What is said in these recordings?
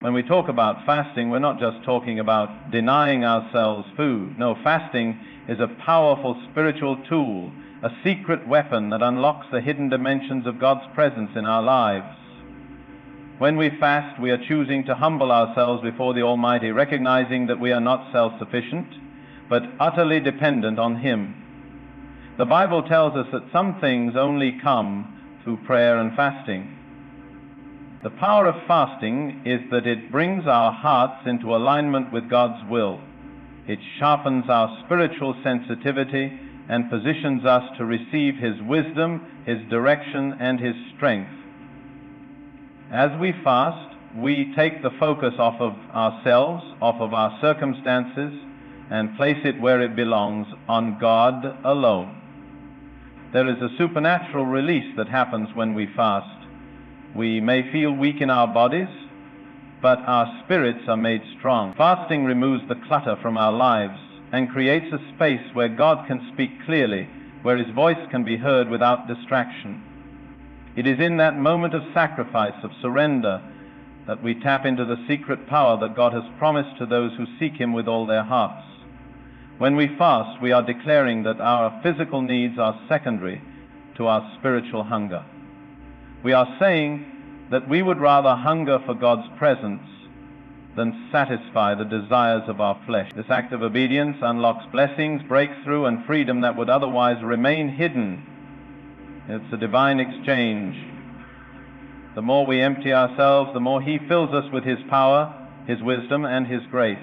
When we talk about fasting, we're not just talking about denying ourselves food. No, fasting is a powerful spiritual tool, a secret weapon that unlocks the hidden dimensions of God's presence in our lives. When we fast, we are choosing to humble ourselves before the Almighty, recognizing that we are not self-sufficient, but utterly dependent on Him. The Bible tells us that some things only come through prayer and fasting. The power of fasting is that it brings our hearts into alignment with God's will. It sharpens our spiritual sensitivity and positions us to receive His wisdom, His direction, and His strength. As we fast, we take the focus off of ourselves, off of our circumstances, and place it where it belongs, on God alone. There is a supernatural release that happens when we fast. We may feel weak in our bodies, but our spirits are made strong. Fasting removes the clutter from our lives and creates a space where God can speak clearly, where His voice can be heard without distraction. It is in that moment of sacrifice, of surrender, that we tap into the secret power that God has promised to those who seek Him with all their hearts. When we fast, we are declaring that our physical needs are secondary to our spiritual hunger. We are saying that we would rather hunger for God's presence than satisfy the desires of our flesh. This act of obedience unlocks blessings, breakthrough, and freedom that would otherwise remain hidden. It's a divine exchange. The more we empty ourselves, the more He fills us with His power, His wisdom, and His grace.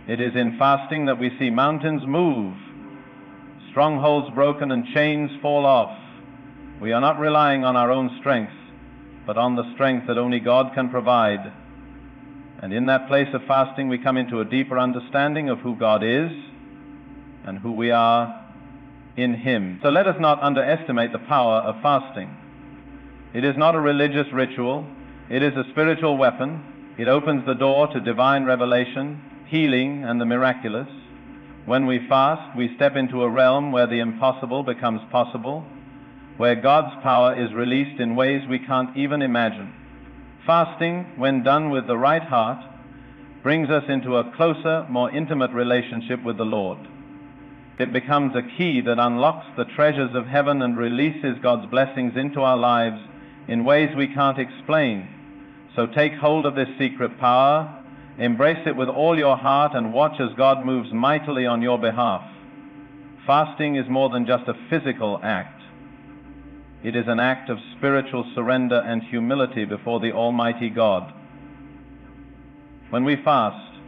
It is in fasting that we see mountains move, strongholds broken, and chains fall off. We are not relying on our own strength, but on the strength that only God can provide. And in that place of fasting, we come into a deeper understanding of who God is and who we are in Him. So let us not underestimate the power of fasting. It is not a religious ritual. It is a spiritual weapon. It opens the door to divine revelation, healing, and the miraculous. When we fast, we step into a realm where the impossible becomes possible, where God's power is released in ways we can't even imagine. Fasting, when done with the right heart, brings us into a closer, more intimate relationship with the Lord. It becomes a key that unlocks the treasures of heaven and releases God's blessings into our lives in ways we can't explain. So take hold of this secret power, embrace it with all your heart, and watch as God moves mightily on your behalf. Fasting is more than just a physical act. It is an act of spiritual surrender and humility before the Almighty God. When we fast,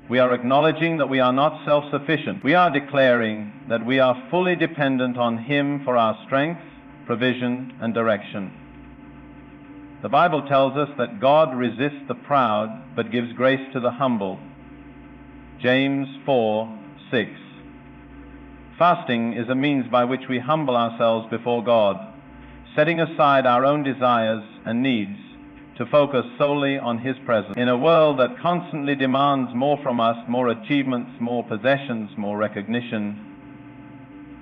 we are acknowledging that we are not self-sufficient. We are declaring that we are fully dependent on Him for our strength, provision, and direction. The Bible tells us that God resists the proud, but gives grace to the humble. James 4:6. Fasting is a means by which we humble ourselves before God, setting aside our own desires and needs to focus solely on His presence. In a world that constantly demands more from us, more achievements, more possessions, more recognition,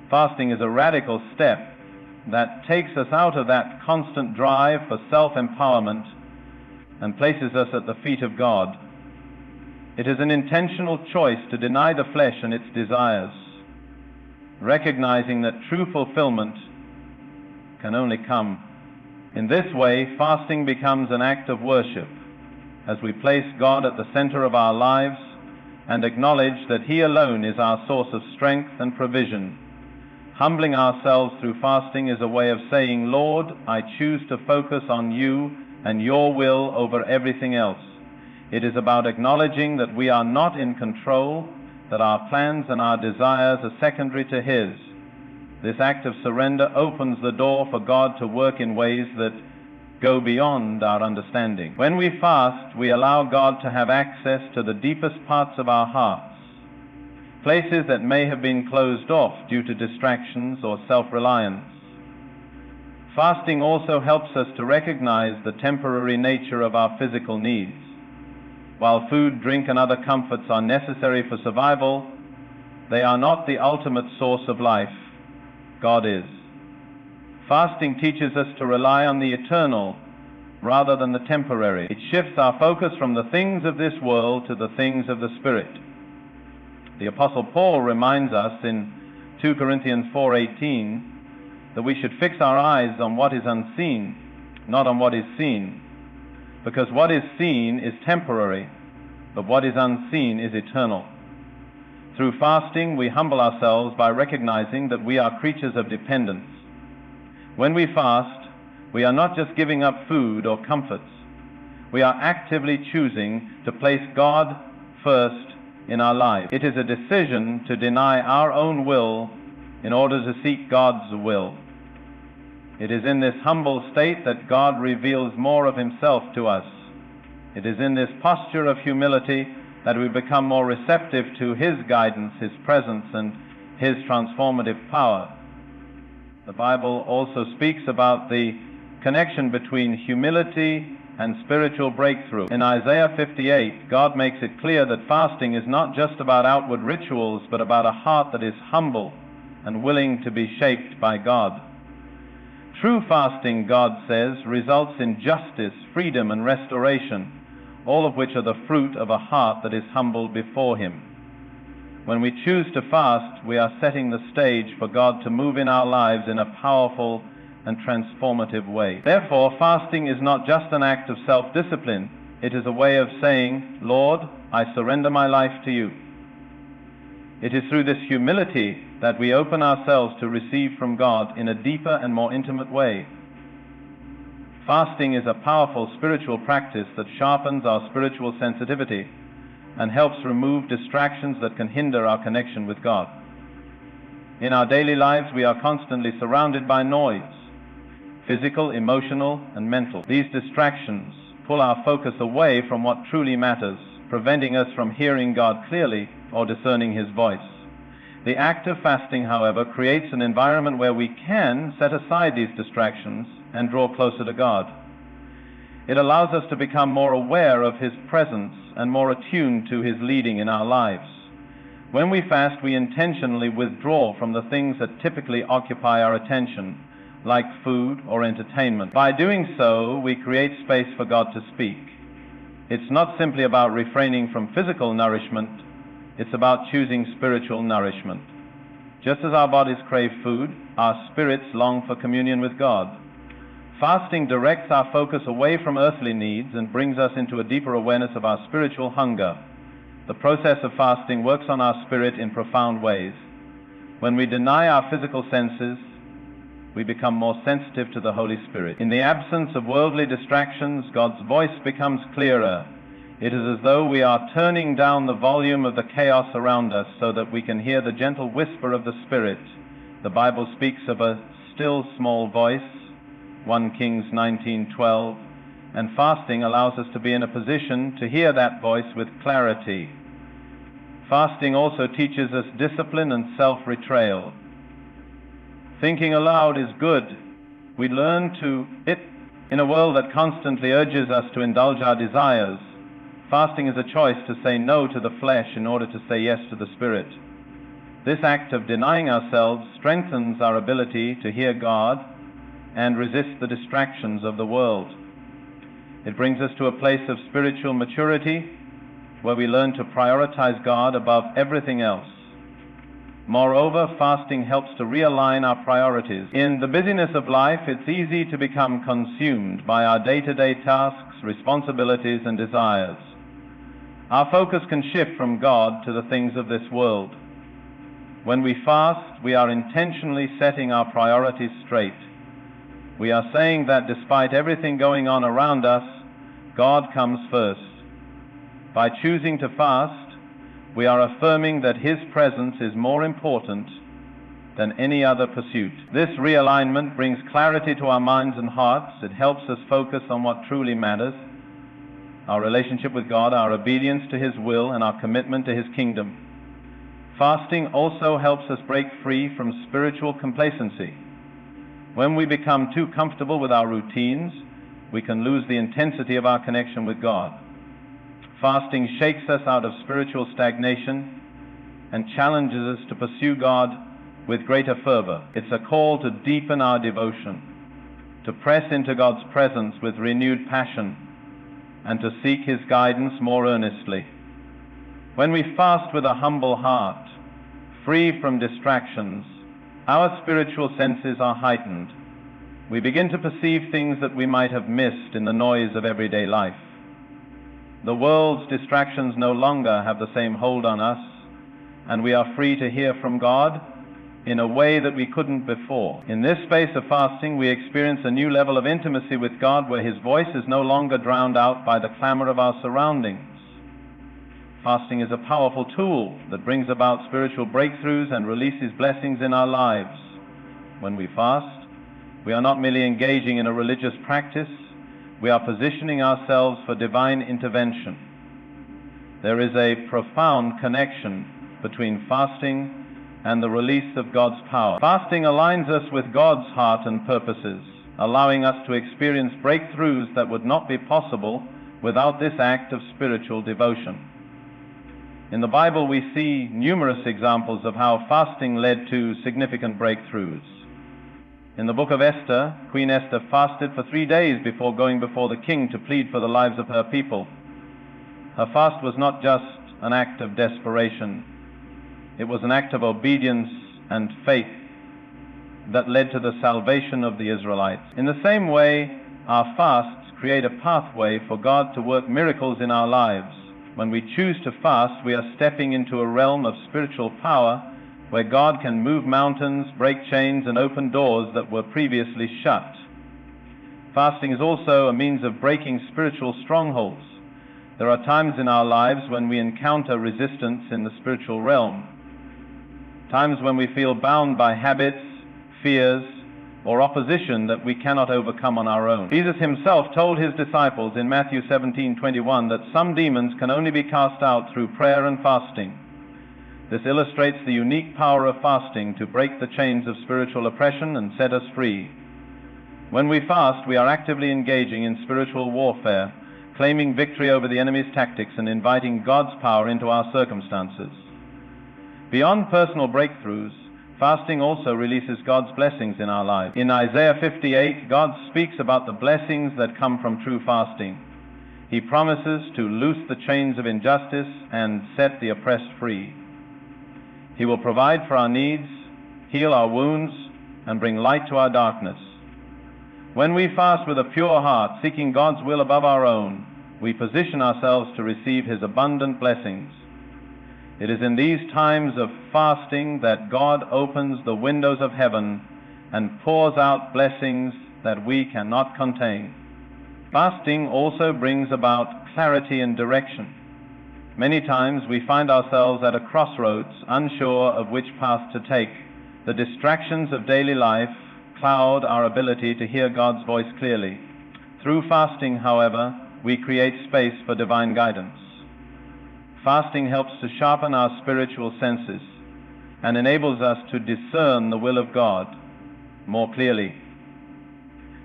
fasting is a radical step that takes us out of that constant drive for self-empowerment and places us at the feet of God. It is an intentional choice to deny the flesh and its desires, recognizing that true fulfillment can only come. In this way, fasting becomes an act of worship as we place God at the center of our lives and acknowledge that He alone is our source of strength and provision. Humbling ourselves through fasting is a way of saying, Lord, I choose to focus on You and Your will over everything else. It is about acknowledging that we are not in control, that our plans and our desires are secondary to His. This act of surrender opens the door for God to work in ways that go beyond our understanding. When we fast, we allow God to have access to the deepest parts of our hearts, places that may have been closed off due to distractions or self-reliance. Fasting also helps us to recognize the temporary nature of our physical needs. While food, drink, and other comforts are necessary for survival, they are not the ultimate source of life. God is. Fasting teaches us to rely on the eternal rather than the temporary. It shifts our focus from the things of this world to the things of the Spirit. The Apostle Paul reminds us in 2 Corinthians 4:18 that we should fix our eyes on what is unseen, not on what is seen, because what is seen is temporary, but what is unseen is eternal. Through fasting, we humble ourselves by recognizing that we are creatures of dependence. When we fast, we are not just giving up food or comforts. We are actively choosing to place God first in our lives. It is a decision to deny our own will in order to seek God's will. It is in this humble state that God reveals more of himself to us. It is in this posture of humility that we become more receptive to his guidance, his presence, and his transformative power. The Bible also speaks about the connection between humility and spiritual breakthrough. In Isaiah 58, God makes it clear that fasting is not just about outward rituals, but about a heart that is humble and willing to be shaped by God. True fasting, God says, results in justice, freedom, and restoration, all of which are the fruit of a heart that is humbled before him. When we choose to fast, we are setting the stage for God to move in our lives in a powerful and transformative way. Therefore, fasting is not just an act of self-discipline. It is a way of saying, Lord, I surrender my life to you. It is through this humility that we open ourselves to receive from God in a deeper and more intimate way. Fasting is a powerful spiritual practice that sharpens our spiritual sensitivity and helps remove distractions that can hinder our connection with God. In our daily lives, we are constantly surrounded by noise, physical, emotional, and mental. These distractions pull our focus away from what truly matters, preventing us from hearing God clearly or discerning his voice. The act of fasting, however, creates an environment where we can set aside these distractions and draw closer to God. It allows us to become more aware of his presence and more attuned to his leading in our lives. When we fast, we intentionally withdraw from the things that typically occupy our attention, like food or entertainment. By doing so, we create space for God to speak. It's not simply about refraining from physical nourishment, it's about choosing spiritual nourishment. Just as our bodies crave food, our spirits long for communion with God. Fasting directs our focus away from earthly needs and brings us into a deeper awareness of our spiritual hunger. The process of fasting works on our spirit in profound ways. When we deny our physical senses, we become more sensitive to the Holy Spirit. In the absence of worldly distractions, God's voice becomes clearer. It is as though we are turning down the volume of the chaos around us so that we can hear the gentle whisper of the Spirit. The Bible speaks of a still small voice, 1 Kings 19:12, and fasting allows us to be in a position to hear that voice with clarity. Fasting also teaches us discipline and self-betrayal. Thinking aloud is good. We learn to it in a world that constantly urges us to indulge our desires. Fasting is a choice to say no to the flesh in order to say yes to the Spirit. This act of denying ourselves strengthens our ability to hear God and resist the distractions of the world. It brings us to a place of spiritual maturity where we learn to prioritize God above everything else. Moreover, fasting helps to realign our priorities. In the busyness of life, it's easy to become consumed by our day-to-day tasks, responsibilities, and desires. Our focus can shift from God to the things of this world. When we fast, we are intentionally setting our priorities straight. We are saying that despite everything going on around us, God comes first. By choosing to fast, we are affirming that his presence is more important than any other pursuit. This realignment brings clarity to our minds and hearts. It helps us focus on what truly matters: our relationship with God, our obedience to his will, and our commitment to his kingdom. Fasting also helps us break free from spiritual complacency. When we become too comfortable with our routines, we can lose the intensity of our connection with God. Fasting shakes us out of spiritual stagnation and challenges us to pursue God with greater fervor. It's a call to deepen our devotion. to press into God's presence with renewed passion, and to seek His guidance more earnestly. When we fast with a humble heart, free from distractions, our spiritual senses are heightened. We begin to perceive things that we might have missed in the noise of everyday life. The world's distractions no longer have the same hold on us, and we are free to hear from God in a way that we couldn't before. In this space of fasting, we experience a new level of intimacy with God, where His voice is no longer drowned out by the clamor of our surroundings. Fasting is a powerful tool that brings about spiritual breakthroughs and releases blessings in our lives. When we fast, we are not merely engaging in a religious practice, we are positioning ourselves for divine intervention. There is a profound connection between fasting and the release of God's power. Fasting aligns us with God's heart and purposes, allowing us to experience breakthroughs that would not be possible without this act of spiritual devotion. In the Bible, we see numerous examples of how fasting led to significant breakthroughs. In the book of Esther, Queen Esther fasted for 3 days before going before the king to plead for the lives of her people. Her fast was not just an act of desperation. It was an act of obedience and faith that led to the salvation of the Israelites. In the same way, our fasts create a pathway for God to work miracles in our lives. When we choose to fast, we are stepping into a realm of spiritual power where God can move mountains, break chains, and open doors that were previously shut. Fasting is also a means of breaking spiritual strongholds. There are times in our lives when we encounter resistance in the spiritual realm. Times when we feel bound by habits, fears, or opposition that we cannot overcome on our own. Jesus Himself told His disciples in Matthew 17:21 that some demons can only be cast out through prayer and fasting. This illustrates the unique power of fasting to break the chains of spiritual oppression and set us free. When we fast, we are actively engaging in spiritual warfare, claiming victory over the enemy's tactics and inviting God's power into our circumstances. Beyond personal breakthroughs, fasting also releases God's blessings in our lives. In Isaiah 58, God speaks about the blessings that come from true fasting. He promises to loose the chains of injustice and set the oppressed free. He will provide for our needs, heal our wounds, and bring light to our darkness. When we fast with a pure heart, seeking God's will above our own, we position ourselves to receive His abundant blessings. It is in these times of fasting that God opens the windows of heaven and pours out blessings that we cannot contain. Fasting also brings about clarity and direction. Many times we find ourselves at a crossroads, unsure of which path to take. The distractions of daily life cloud our ability to hear God's voice clearly. Through fasting, however, we create space for divine guidance. Fasting helps to sharpen our spiritual senses and enables us to discern the will of God more clearly.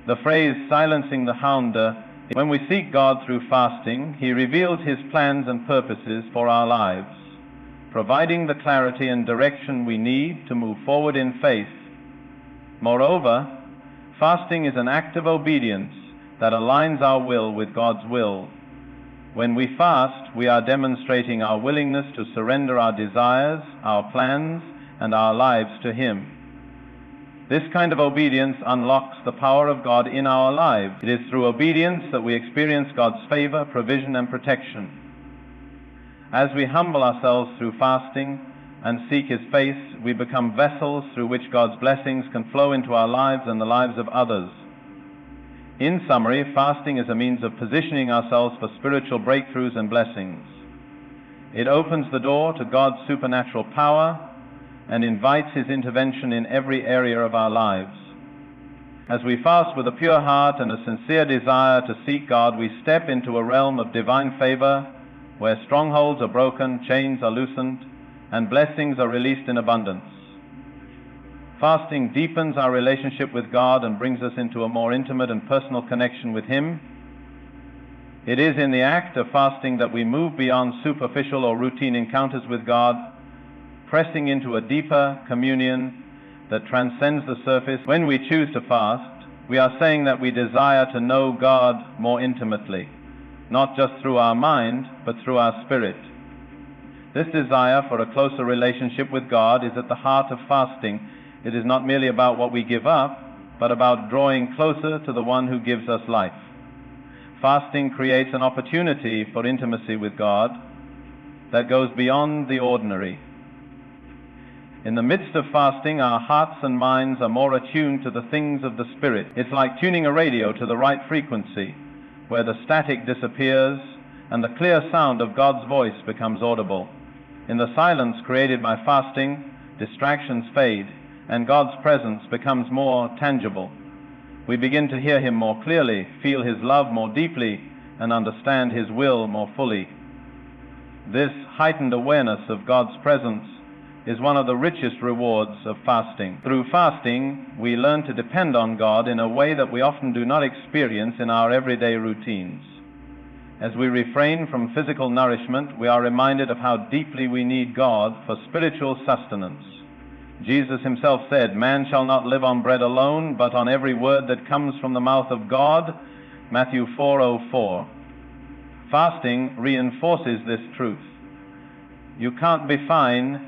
The phrase silencing the hounder, when we seek God through fasting, He reveals His plans and purposes for our lives, providing the clarity and direction we need to move forward in faith. Moreover, fasting is an act of obedience that aligns our will with God's will. When we fast, we are demonstrating our willingness to surrender our desires, our plans, and our lives to Him. This kind of obedience unlocks the power of God in our lives. It is through obedience that we experience God's favor, provision, and protection. As we humble ourselves through fasting and seek His face, we become vessels through which God's blessings can flow into our lives and the lives of others. In summary, fasting is a means of positioning ourselves for spiritual breakthroughs and blessings. It opens the door to God's supernatural power and invites His intervention in every area of our lives. As we fast with a pure heart and a sincere desire to seek God, we step into a realm of divine favor where strongholds are broken, chains are loosened, and blessings are released in abundance. Fasting deepens our relationship with God and brings us into a more intimate and personal connection with Him. It is in the act of fasting that we move beyond superficial or routine encounters with God, pressing into a deeper communion that transcends the surface. When we choose to fast, we are saying that we desire to know God more intimately, not just through our mind, but through our spirit. This desire for a closer relationship with God is at the heart of fasting. It is not merely about what we give up, but about drawing closer to the one who gives us life. Fasting creates an opportunity for intimacy with God that goes beyond the ordinary. In the midst of fasting, our hearts and minds are more attuned to the things of the Spirit. It's like tuning a radio to the right frequency, where the static disappears and the clear sound of God's voice becomes audible. In the silence created by fasting, distractions fade, and God's presence becomes more tangible. We begin to hear Him more clearly, feel His love more deeply, and understand His will more fully. This heightened awareness of God's presence is one of the richest rewards of fasting. Through fasting, we learn to depend on God in a way that we often do not experience in our everyday routines. As we refrain from physical nourishment, we are reminded of how deeply we need God for spiritual sustenance. Jesus Himself said, "Man shall not live on bread alone, but on every word that comes from the mouth of God," Matthew 4:04. Fasting reinforces this truth. You can't be fine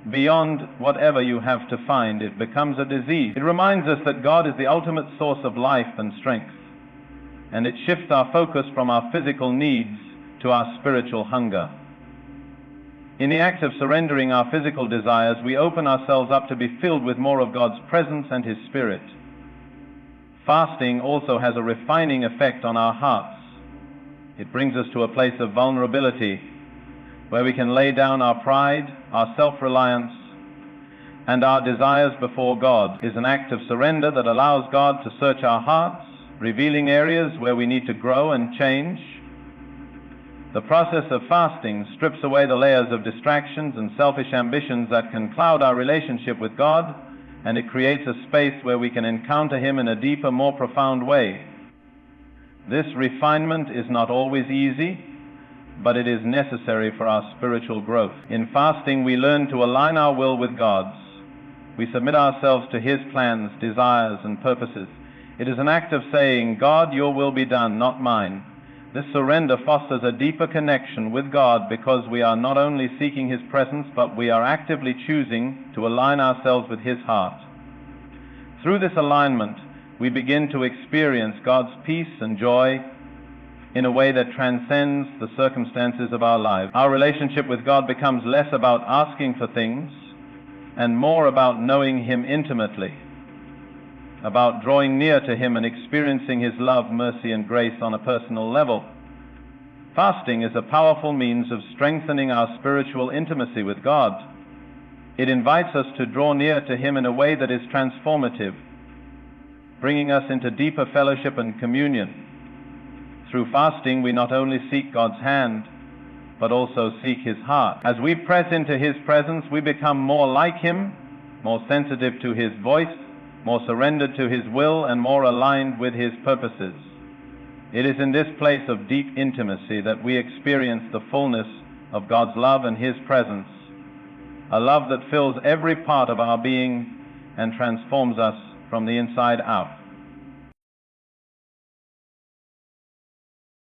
beyond whatever you have to find. It becomes a disease. It reminds us that God is the ultimate source of life and strength, and it shifts our focus from our physical needs to our spiritual hunger. In the act of surrendering our physical desires, we open ourselves up to be filled with more of God's presence and His Spirit. Fasting also has a refining effect on our hearts. It brings us to a place of vulnerability where we can lay down our pride, our self-reliance, and our desires before God. It is an act of surrender that allows God to search our hearts, revealing areas where we need to grow and change. The process of fasting strips away the layers of distractions and selfish ambitions that can cloud our relationship with God, and it creates a space where we can encounter Him in a deeper, more profound way. This refinement is not always easy, but it is necessary for our spiritual growth. In fasting, we learn to align our will with God's. We submit ourselves to His plans, desires, and purposes. It is an act of saying, "God, your will be done, not mine." This surrender fosters a deeper connection with God because we are not only seeking His presence, but we are actively choosing to align ourselves with His heart. Through this alignment, we begin to experience God's peace and joy in a way that transcends the circumstances of our lives. Our relationship with God becomes less about asking for things and more about knowing Him intimately, about drawing near to Him and experiencing His love, mercy, and grace on a personal level. Fasting is a powerful means of strengthening our spiritual intimacy with God. It invites us to draw near to Him in a way that is transformative, bringing us into deeper fellowship and communion. Through fasting, we not only seek God's hand, but also seek His heart. As we press into His presence, we become more like Him, more sensitive to His voice, more surrendered to His will, and more aligned with His purposes. It is in this place of deep intimacy that we experience the fullness of God's love and His presence, a love that fills every part of our being and transforms us from the inside out.